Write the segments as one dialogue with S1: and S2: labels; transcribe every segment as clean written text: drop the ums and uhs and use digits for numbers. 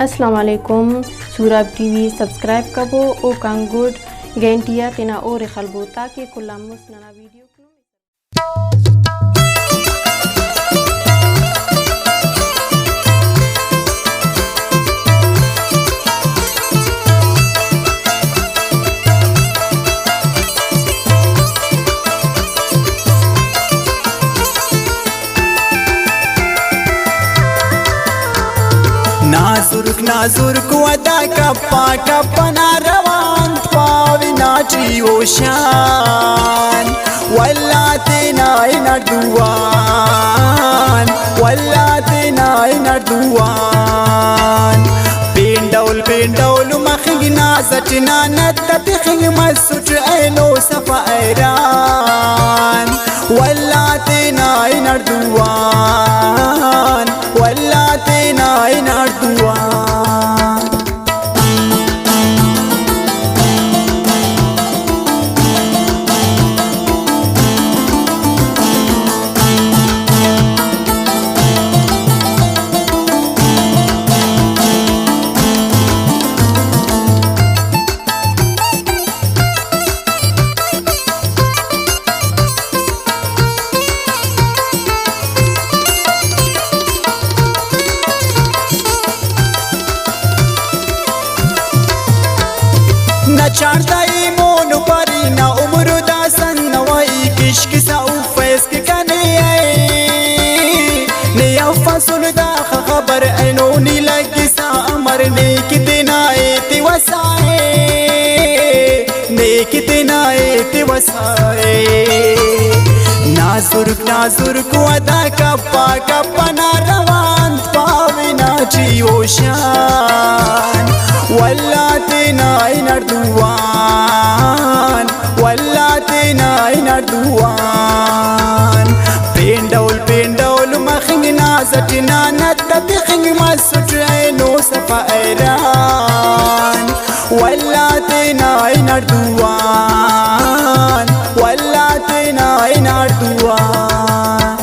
S1: अस्सलाम वालेकुम सूरब टीवी सब्सक्राइब कबो ओ कांगुड गेंटिया तना और खलबो ताकि कुल्लामुस नना वीडियो
S2: नाजुरक वदा कप्पा रवान पावी नाची ओशान वल्ला तेनाई नर्दुवान पेंडौल मखिना सटना नत्तखिंग मसुट ऐलो सफा ऐरान वल्ला तेनाई नर्दुवान वल्ला तेनाई नर्दुवान न चारदाई मोन परी न उम्र दासन नवाई किश्क सा उफेस के कने ने अफसुल दा खबर ऐनोनी लगी सा अमर ने कितना एति वसाए ने कितना एति वसाए नाजुरक वदा कप्पा ना रवान पावे नाची ओशान वल्ला तेनाई नर्दुवान वल्ला तेनाई नर्दुवान पेंडौल मखिना सटना नत्तखिंग मसुट ऐनो सफा ऐरान वल्ला तेनाई नर्दुवान वल्ला तेनाई नर्दुवान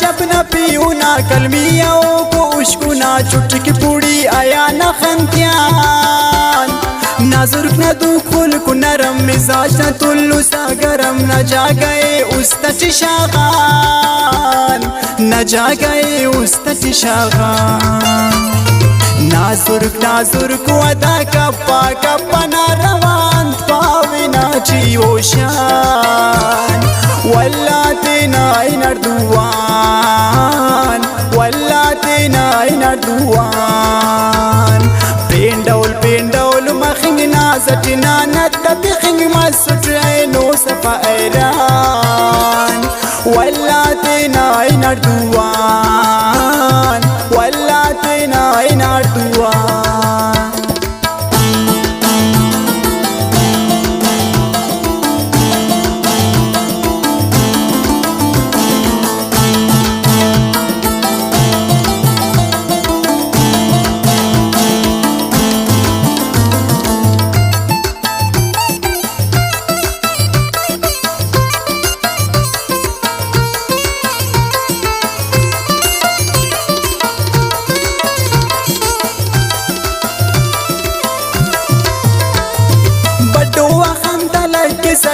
S2: जब न पियो ना कलमियाओं को उश्को ना चुटक पूड़ी आया न खंतियान नाजुरक न दुखुल को नरम मिजाज न तुल्लु सा गरम न जा गए उस्तच शागान न जा गए उस्तच शागान नाजुरक वदा कप्पा ना रवान पावे नाची ओशान वल्ला तेनाई नर्दुवान वल्ला तेनाई नर्दुवान पेंडौल मखिना सटना नत्तखिंग मसुट ऐनो सफा ऐरान वल्ला तेनाई नर्दुवान वल्ला तेनाई नर्दुवान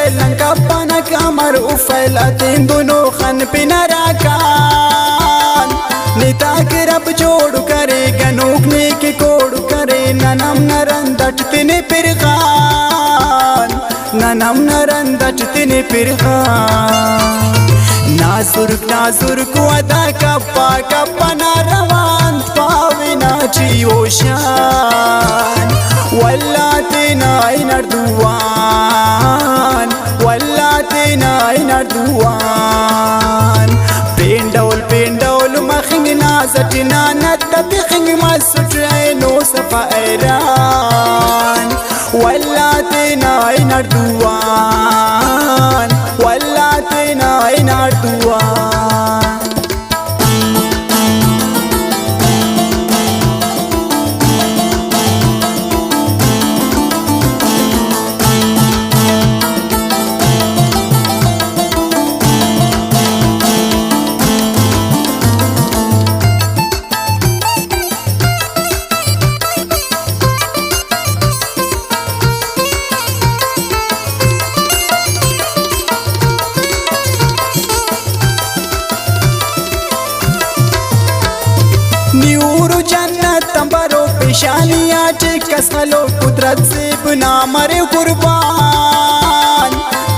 S2: लंका पाना कमर उफैलातें दोनों खन पे नराकान नेता के रब जोड़ करे गनोकने के कोड़ करे ननम नरन दटते पिरखान ननम नरन दटते पिरखान नाजुरक वदा कप्पा ना रवान पावे नाची ओशान वल्ला तेनाई नर्दुवान वल्ला तेनाई नर्दुवान पेंडौल मखिना نازتنا نتبخن ما سجعينو صفا ايران ولاتنا اين اردوان ولاتنا اين اردوان نیورو جنت تنبرو پیشانیاں چکس خلو قدرت سے بنا مرے قربان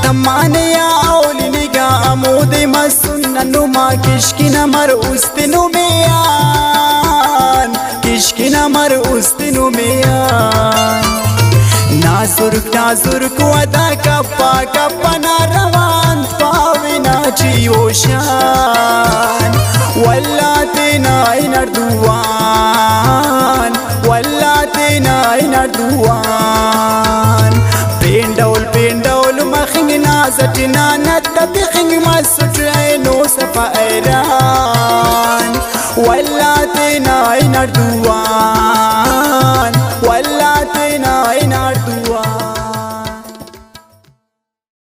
S2: تمانیا اولی نگاہ عمود مسننو ما کشکنا مر استنو میان کشکنا مر استنو میان نازرک ودا کپا کپا ناروان پاوینا چیوشان ولاتنا اين اردوان ولاتنا اين اردوان بين دول مخنگ نازتنا نتبخنگ مسجعينو صفا ايران ولاتنا اين اردوان